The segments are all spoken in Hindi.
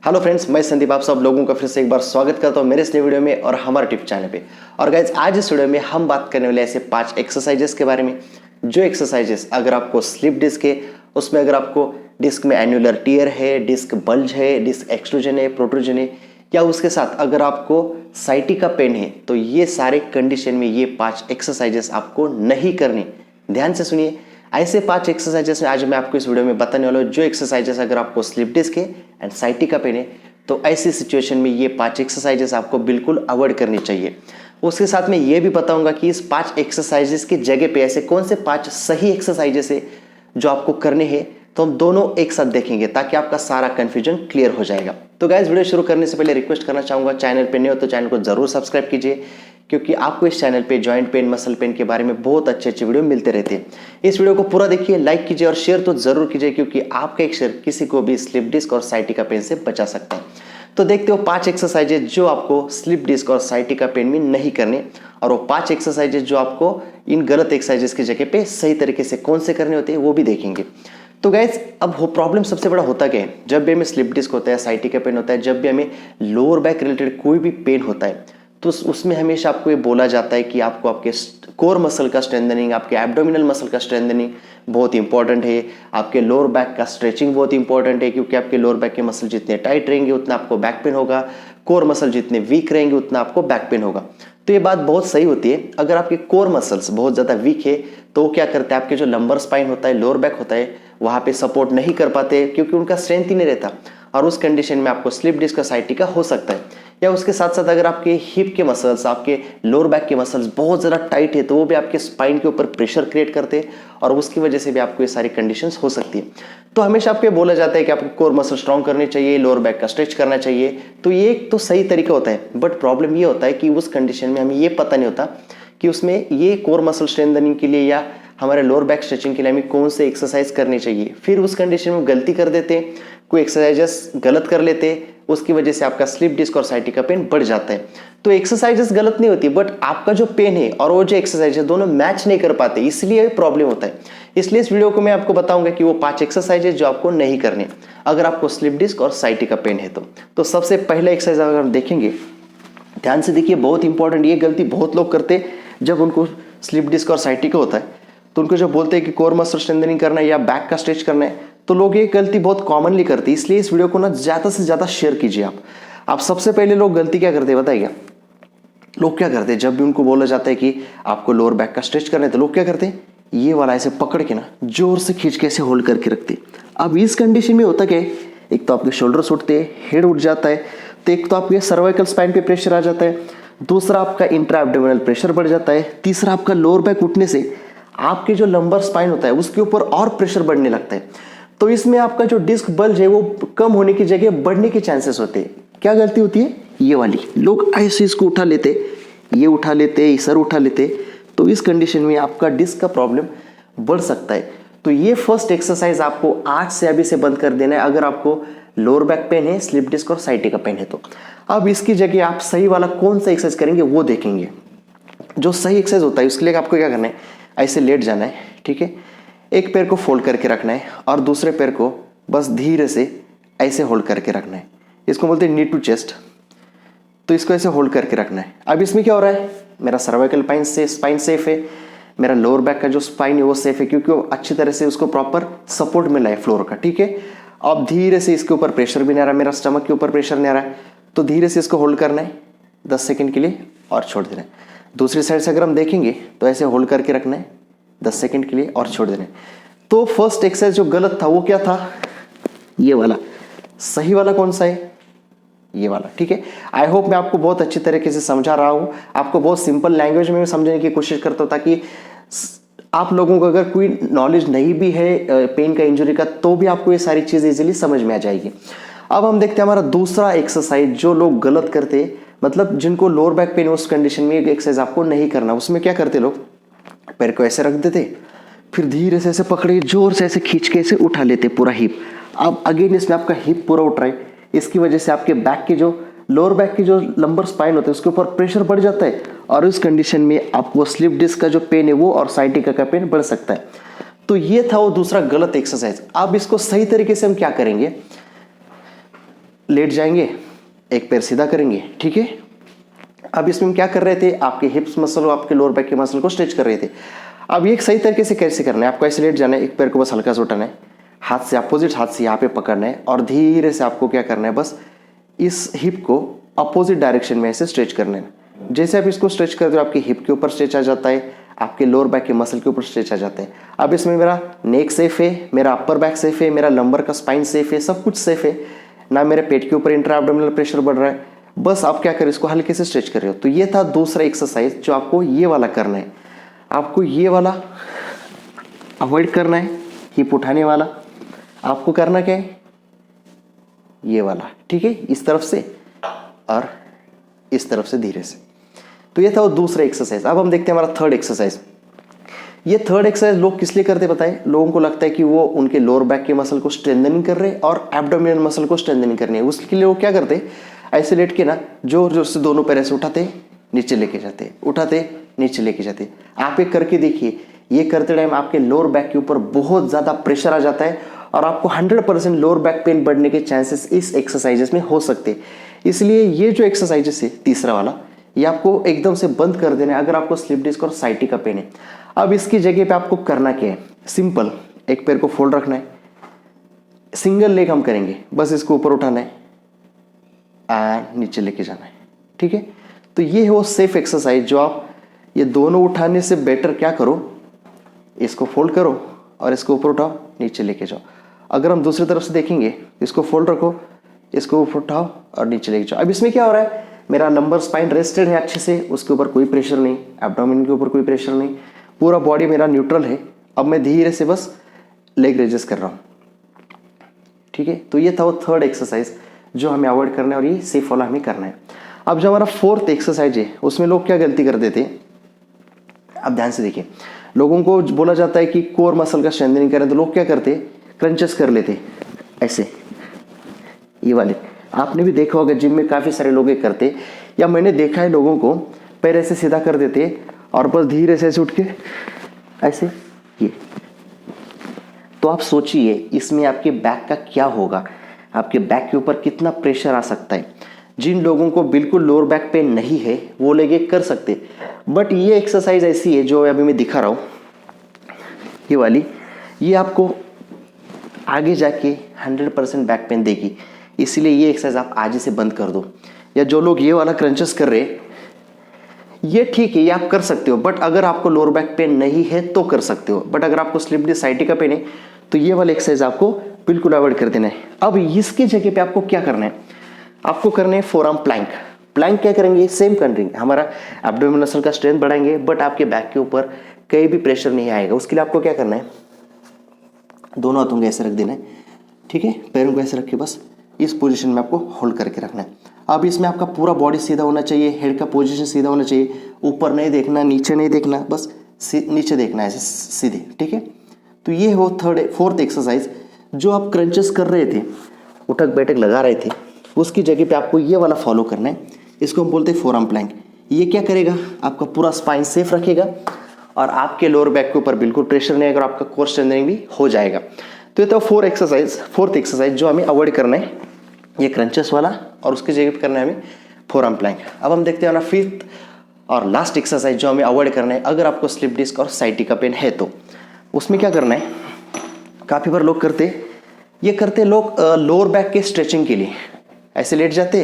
हेलो फ्रेंड्स, मैं संदीप आप सब लोगों का फिर से एक बार स्वागत करता हूं मेरे इस नए वीडियो में और हमारे टिप चैनल पे। और गाइज आज इस वीडियो में हम बात करने वाले ऐसे 5 एक्सरसाइजेस के बारे में, जो एक्सरसाइजेस अगर आपको स्लिप डिस्क है, उसमें अगर आपको डिस्क में एन्युलर टियर है, डिस्क बल्ज है, डिस्क एक्सट्रूजन है, प्रोट्रूजन है, या उसके साथ अगर आपको साइटिका पेन है, तो ये सारे कंडीशन में ये 5 एक्सरसाइजेस आपको नहीं करनी। ध्यान से सुनिए, ऐसे 5 एक्सरसाइजेस आज मैं आपको इस वीडियो में बताने वाला हूँ, जो एक्सरसाइजेस अगर आपको स्लिप डिस्क है एंड साइटिका पेन है, तो ऐसी सिचुएशन में ये 5 एक्सरसाइजेस आपको बिल्कुल अवॉइड करनी चाहिए। उसके साथ में ये भी बताऊंगा कि इस 5 एक्सरसाइजेस की जगह पे ऐसे कौन से 5 सही एक्सरसाइजेस है जो आपको करने हैं, तो हम दोनों एक साथ देखेंगे ताकि आपका सारा कंफ्यूजन क्लियर हो जाएगा। तो गाइस, वीडियो शुरू करने से पहले रिक्वेस्ट करना चाहूंगा, चैनल पे नए हो तो चैनल को जरूर सब्सक्राइब कीजिए, क्योंकि आपको इस चैनल पे जॉइंट पेन, मसल पेन के बारे में बहुत अच्छे अच्छे वीडियो मिलते रहते हैं। इस वीडियो को पूरा देखिए, लाइक कीजिए और शेयर तो जरूर कीजिए, क्योंकि आपका एक शेयर किसी को भी स्लिप डिस्क और साइटिका पेन से बचा सकता है। तो देखते हो 5 एक्सरसाइजेज जो आपको स्लिप डिस्क और साइटिका पेन में नहीं करने, और वो 5 एक्सरसाइजेज जो आपको इन गलत एक्सरसाइजेस की जगह पे सही तरीके से कौन से करने होते हैं वो भी देखेंगे। तो गाइज, अब वो प्रॉब्लम सबसे बड़ा होता क्या है, जब भी हमें स्लिप डिस्क होता है, साइटिका पेन होता है, जब भी हमें लोअर बैक रिलेटेड कोई भी पेन होता है, तो उसमें हमेशा आपको ये बोला जाता है कि आपको आपके कोर मसल का स्ट्रेंथनिंग, आपके एब्डोमिनल मसल का स्ट्रेंथनिंग बहुत इंपॉर्टेंट है, आपके लोअर बैक का स्ट्रेचिंग बहुत इंपॉर्टेंट है, क्योंकि आपके लोअर बैक के मसल जितने टाइट रहेंगे उतना आपको बैक पेन होगा, कोर मसल जितने वीक रहेंगे उतना आपको बैक पेन होगा। तो ये बात बहुत सही होती है। अगर आपके कोर मसल्स बहुत ज़्यादा वीक है तो वो क्या करते हैं, आपके जो लंबर स्पाइन होता है, लोअर बैक होता है, वहाँ पे सपोर्ट नहीं कर पाते, क्योंकि उनका स्ट्रेंथ ही नहीं रहता, और उस कंडीशन में आपको स्लिप डिस्क का साइटिका हो सकता है। या उसके साथ साथ अगर आपके हिप के मसल्स, आपके लोअर बैक के मसल्स बहुत ज़्यादा टाइट है, तो वो भी आपके स्पाइन के ऊपर प्रेशर क्रिएट करते हैं, और उसकी वजह से भी आपको ये सारी कंडीशंस हो सकती है। तो हमेशा आपको बोला जाता है कि आपको कोर मसल स्ट्रॉन्ग करनी चाहिए, लोअर बैक का स्ट्रेच करना चाहिए, तो ये एक तो सही तरीका होता है। बट प्रॉब्लम ये होता है कि उस कंडीशन में हमें ये पता नहीं होता कि उसमें ये कोर मसल स्ट्रेंथनिंग के लिए या हमारे लोअर बैक स्ट्रेचिंग के लिए हमें कौन से एक्सरसाइज करनी चाहिए। फिर उस कंडीशन में गलती कर देते हैं, कोई एक्सरसाइजेस गलत कर लेते हैं, उसकी वजह से आपका स्लिप डिस्क और साइटिका पेन बढ़ जाता है। तो एक्सरसाइजेस गलत नहीं होती, बट आपका जो पेन है और वो जो एक्सरसाइज है दोनों मैच नहीं कर पाते, इसलिए प्रॉब्लम होता है। इसलिए इस वीडियो को मैं आपको बताऊंगा कि वो 5 एक्सरसाइजेस जो आपको नहीं करने अगर आपको स्लिप डिस्क और साइटिका पेन है। तो सबसे पहला एक्सरसाइज अगर हम देखेंगे, ध्यान से देखिए, बहुत इंपॉर्टेंट, ये गलती बहुत लोग करते जब उनको स्लिप डिस्क और साइटिका होता है, तो उनको जो बोलते हैं कि कोर मसल स्ट्रेंथनिंग करना है या बैक का स्ट्रेच करना है, तो लोग ये गलती बहुत कॉमनली करते हैं। इसलिए इस वीडियो को ना ज़्यादा से ज़्यादा शेयर कीजिए आप सबसे पहले लोग गलती क्या करते हैं बताइए? लोग क्या करते हैं, जब भी उनको बोला जाता है कि आपको लोअर बैक का स्ट्रेच करना है, तो लोग क्या करते हैं, ये वाला ऐसे पकड़ के ना जोर से खींच के ऐसे होल्ड करके रखते। अब इस कंडीशन में होता क्या है, एक तो आपके शोल्डर्स उठते हैं, हेड उठ जाता है, तो एक तो आपके सर्वाइकल स्पाइन पे प्रेशर आ जाता है, दूसरा आपका इंट्रा एब्डोमिनल प्रेशर बढ़ जाता है, तीसरा आपका लोअर बैक उठने से आपके जो लंबर स्पाइन होता है उसके ऊपर और प्रेशर बढ़ने लगता है। तो इसमें आपका जो डिस्क बल्ज है वो कम होने की जगह बढ़ने के चांसेस होते हैं। क्या गलती होती है, ये वाली, लोग ऐसे इसको उठा लेते, ये उठा लेते, सर उठा लेते, तो इस कंडीशन में आपका डिस्क का प्रॉब्लम बढ़ सकता है। तो ये फर्स्ट एक्सरसाइज आपको आज से अभी से बंद कर देना है अगर आपको लोअर बैक पेन है, स्लिप डिस्क और साइटिका पेन है। तो अब इसकी जगह आप सही वाला कौन सा एक्सरसाइज करेंगे वो देखेंगे। जो सही एक्सरसाइज होता है उसके लिए आपको क्या करना है, ऐसे लेट जाना है, ठीक है, एक पैर को फोल्ड करके रखना है और दूसरे पैर को बस धीरे से ऐसे होल्ड करके रखना है। इसको बोलते हैं नी टू चेस्ट। तो इसको ऐसे होल्ड करके रखना है। अब इसमें क्या हो रहा है, मेरा सर्वाइकल स्पाइन सेफ है, मेरा लोअर बैक का जो स्पाइन है वो सेफ है, क्योंकि वो अच्छी तरह से उसको प्रॉपर सपोर्ट मिला है फ्लोर का, ठीक है। अब धीरे से इसके ऊपर प्रेशर भी नहीं आ रहा, मेरा स्टमक के ऊपर प्रेशर नहीं आ रहा है, तो धीरे से इसको होल्ड करना है 10 सेकेंड के लिए और छोड़ देना है। दूसरी साइड से अगर हम देखेंगे तो ऐसे होल्ड करके रखना है 10 सेकेंड के लिए और छोड़ देना है। तो फर्स्ट एक्सरसाइज जो गलत था वो क्या था, ये वाला। सही वाला कौन सा है, ये वाला, ठीक है। आई होप मैं आपको बहुत अच्छी तरीके से समझा रहा हूं, आपको बहुत सिंपल लैंग्वेज में समझने की कोशिश करता हूं, ताकि आप लोगों को अगर कोई नॉलेज नहीं भी है पेन का, इंजरी का, तो भी आपको ये सारी चीज़ इजीली समझ में आ जाएगी। अब हम देखते हैं हमारा दूसरा एक्सरसाइज जो लोग गलत करते, मतलब जिनको लोअर बैक पेन उस कंडीशन में एक एक्सरसाइज आपको नहीं करना। उसमें क्या करते लोग, पैर को ऐसे रख देते, फिर धीरे से ऐसे पकड़े, जोर से ऐसे खींच के ऐसे उठा लेते पूरा हिप। अब अगेन इसमें आपका हिप पूरा उठ रहा है, इसकी वजह से आपके बैक के जो लोअर बैक के जो लंबर स्पाइन होते हैं उसके ऊपर प्रेशर बढ़ जाता है, और उस कंडीशन में आपको स्लिप डिस्क का जो पेन है वो और साइटिका का पेन बढ़ सकता है। तो ये था वो दूसरा गलत एक्सरसाइज। अब इसको सही तरीके से हम क्या करेंगे, लेट जाएंगे, एक पैर सीधा करेंगे, ठीक है। अब इसमें हम क्या कर रहे थे, आपके हिप्स मसल और आपके लोअर बैक के मसल को स्ट्रेच कर रहे थे। अब ये एक सही तरीके से कैसे करना है, आपको ऐसे लेट जाना है, एक पैर को बस हल्का सा उठाना है, हाथ से अपोजिट हाथ से यहाँ पे पकड़ना है और धीरे से आपको क्या करना है, बस इस हिप को अपोजिट डायरेक्शन में ऐसे स्ट्रेच करना है। जैसे आप इसको स्ट्रेच करते हो आपके हिप के ऊपर स्ट्रेच आ जाता है, आपके लोअर बैक के मसल के ऊपर स्ट्रेच आ जाता है। अब इसमें मेरा नेक सेफ है, मेरा अपर बैक सेफ है, मेरा लंबर का स्पाइन सेफ है, सब कुछ सेफ है ना, मेरे पेट के ऊपर इंट्रा एब्डोमिनल प्रेशर बढ़ रहा है। बस आप क्या करें, इसको हल्के से स्ट्रेच कर रहे हो। तो ये था दूसरा एक्सरसाइज जो आपको ये वाला करना है। आपको ये वाला अवॉइड करना है, हिप उठाने वाला। आपको करना क्या है, ये वाला, ठीक है, इस तरफ से और इस तरफ से धीरे से। तो ये था वो दूसरा एक्सरसाइज। अब हम देखते हैं हमारा थर्ड एक्सरसाइज। ये थर्ड एक्सरसाइज लोग किस लिए करते बताए, लोगों को लगता है कि वो उनके लोअर बैक के मसल को स्ट्रेंथनिंग कर रहे हैं और एब्डोमिनल मसल को स्ट्रेंथनिंग करनी है। उसके लिए वो क्या करते हैं, ऐसे लेट के ना जोर जोर से दोनों पैर ऐसे उठाते नीचे लेके जाते, उठाते नीचे लेके जाते। आप एक करके देखिए, ये करते टाइम आपके लोअर बैक के ऊपर बहुत ज़्यादा प्रेशर आ जाता है और आपको 100% लोअर बैक पेन बढ़ने के चांसेस इस एक्सरसाइजेस में हो सकते हैं। इसलिए ये जो एक्सरसाइजेस है तीसरा वाला, ये आपको एकदम से बंद कर देना है अगर आपको स्लिप डिस्क और साइटिका पेन है। अब इसकी जगह पे आपको करना क्या है, सिंपल, एक पैर को फोल्ड रखना है, सिंगल लेग हम करेंगे, बस इसको ऊपर उठाना है एंड नीचे लेके जाना है, ठीक है। तो ये है वो सेफ एक्सरसाइज जो आप ये दोनों उठाने से बेटर क्या करो, इसको फोल्ड करो और इसको ऊपर उठाओ, नीचे लेके जाओ। अगर हम दूसरी तरफ से देखेंगे, इसको फोल्ड रखो, इसको ऊपर उठाओ और नीचे लेके जाओ। अब इसमें क्या हो रहा है, मेरा लंबर स्पाइन रेस्टेड है अच्छे से, उसके ऊपर कोई प्रेशर नहीं, एब्डोमेन के ऊपर कोई प्रेशर नहीं, पूरा बॉडी मेरा न्यूट्रल है। अब मैं धीरे से बस लेग रेजेस कर रहा हूँ, ठीक है। तो ये था वो थर्ड एक्सरसाइज जो हमें अवॉइड करना है और ये सेफ वाला हमें करना है। अब जो हमारा फोर्थ एक्सरसाइज है उसमें लोग क्या गलती कर देते हैं, अब ध्यान से देखिए, लोगों को बोला जाता है कि कोर मसल का स्ट्रेंथनिंग करें, तो लोग क्या करते, क्रंचेस कर लेते ऐसे, ये वाले आपने भी देखा होगा जिम में काफ़ी सारे लोग ये करते, या मैंने देखा है लोगों को पैर ऐसे सीधा कर देते और बस धीरे से ऐसे उठ के ऐसे ये। तो आप सोचिए इसमें आपके बैक का क्या होगा, आपके बैक के ऊपर कितना प्रेशर आ सकता है। जिन लोगों को बिल्कुल लोअर बैक पेन नहीं है वो लोग ये कर सकते, बट ये एक्सरसाइज ऐसी है जो अभी मैं दिखा रहा हूँ, ये वाली, ये आपको आगे जाके 100% बैक पेन देगी। इसलिए ये एक्सरसाइज आप आज ही से बंद कर दो। या जो लोग ये वाला क्रंचेस कर रहे, ये ठीक है, ये आप कर सकते हो, बट अगर आपको लोअर बैक पेन नहीं है तो कर सकते हो। बट अगर आपको स्लिप डिस्क साइटिका पेन है तो ये वाला एक्सरसाइज आपको बिल्कुल अवॉइड कर देना है। अब इसकी जगह पे आपको क्या करना है, आपको करना है फोरआर्म प्लैंक। प्लैंक क्या करेंगे, सेम करेंगे, हमारा एब्डोमिनल मसल का स्ट्रेंथ बढ़ाएंगे, बट आपके बैक के ऊपर कहीं भी प्रेशर नहीं आएगा। उसके लिए आपको क्या करना है, दोनों हाथों को ऐसे रख देना है, ठीक है, पैरों को ऐसे रख के बस इस पोजीशन में आपको होल्ड करके रखना है। अब इसमें आपका पूरा बॉडी सीधा होना चाहिए, हेड का पोजीशन सीधा होना चाहिए, ऊपर नहीं देखना, नीचे नहीं देखना, बस नीचे देखना है ऐसे सीधे, ठीक है। तो ये हो फोर्थ एक्सरसाइज जो आप क्रंचेस कर रहे थे, उठक बैठक लगा रहे थे, उसकी जगह पे आपको ये वाला फॉलो करना है। इसको हम बोलते हैं फोरआर्म प्लैंक। ये क्या करेगा, आपका पूरा स्पाइन सेफ रखेगा और आपके लोअर बैक के ऊपर बिल्कुल प्रेशर नहीं आएगा और आपका कोर स्ट्रेंथनिंग भी हो जाएगा। तो ये तो फोर्थ एक्सरसाइज जो हमें अवॉइड करना है, ये क्रंचेस वाला, और उसकी जगह पे करना है हमें फोरआर्म प्लैंक। अब हम देखते हैं ना फिफ्थ और लास्ट एक्सरसाइज जो हमें अवॉइड करना है अगर आपको स्लिप डिस्क और साइटिका पेन है तो। उसमें क्या करना है, काफ़ी बार लोग करते लोग लोअर बैक के स्ट्रेचिंग के लिए ऐसे लेट जाते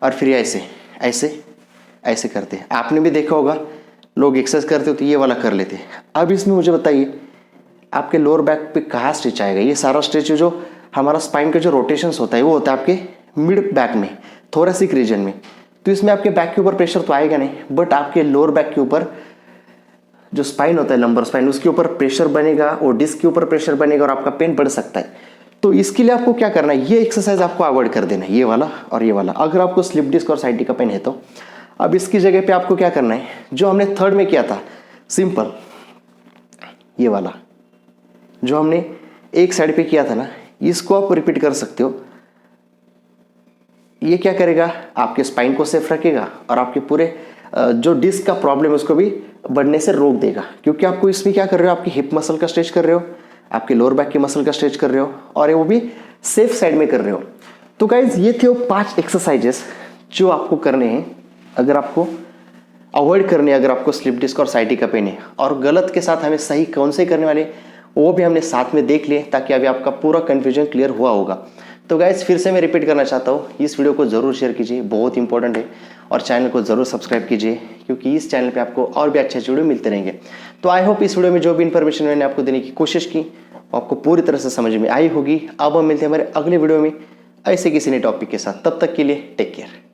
और फिर ऐसे ऐसे ऐसे करते। आपने भी देखा होगा लोग एक्सरसाइज करते हो तो ये वाला कर लेते। अब इसमें मुझे बताइए आपके लोअर बैक पे कहाँ स्ट्रेच आएगा। ये सारा स्ट्रेच जो हमारा स्पाइन का जो रोटेशंस होता है वो होता है आपके मिड बैक में, थोरैसिक रीजन में। तो इसमें आपके बैक के ऊपर प्रेशर तो आएगा नहीं, बट आपके लोअर बैक के ऊपर जो स्पाइन होता है, लंबर स्पाइन, उसके ऊपर प्रेशर बनेगा और डिस्क के ऊपर प्रेशर बनेगा और आपका पेन बढ़ सकता है। तो इसके लिए आपको क्या करना है, ये एक्सरसाइज आपको अवॉइड कर देना है, ये वाला और ये वाला, अगर आपको स्लिप डिस्क और साइटिका पेन है तो। अब इसकी जगह पे आपको क्या करना है, जो हमने थर्ड में किया था सिंपल, ये वाला जो हमने एक साइड पे किया था ना, इसको आप रिपीट कर सकते हो। ये क्या करेगा, आपके स्पाइन को सेफ रखेगा और आपके पूरे जो डिस्क का प्रॉब्लम है उसको भी बढ़ने से रोक देगा, क्योंकि आपको इसमें क्या कर रहे हो, आपकी हिप मसल का स्ट्रेच कर रहे हो, आपके लोअर बैक के मसल का स्ट्रेच कर रहे हो और वो भी सेफ साइड में कर रहे हो। तो गाइज ये थे वो 5 एक्सरसाइजेस जो आपको करने हैं अगर आपको अवॉइड करने, अगर आपको स्लिप डिस्क और साइटिका पेन है। और गलत के साथ हमें सही कौन से करने वाले वो भी हमने साथ में देख लिए, ताकि अभी आपका पूरा कन्फ्यूजन क्लियर हुआ होगा। तो गाइज फिर से मैं रिपीट करना चाहता हूँ, इस वीडियो को ज़रूर शेयर कीजिए, बहुत इंपॉर्टेंट है। और चैनल को ज़रूर सब्सक्राइब कीजिए, क्योंकि इस चैनल पे आपको और भी अच्छे वीडियो मिलते रहेंगे। तो आई होप इस वीडियो में जो भी इन्फॉर्मेशन मैंने आपको देने की कोशिश की वो आपको पूरी तरह से समझ में आई होगी। अब हम मिलते हैं हमारे अगले वीडियो में ऐसे किसी नए टॉपिक के साथ। तब तक के लिए टेक केयर।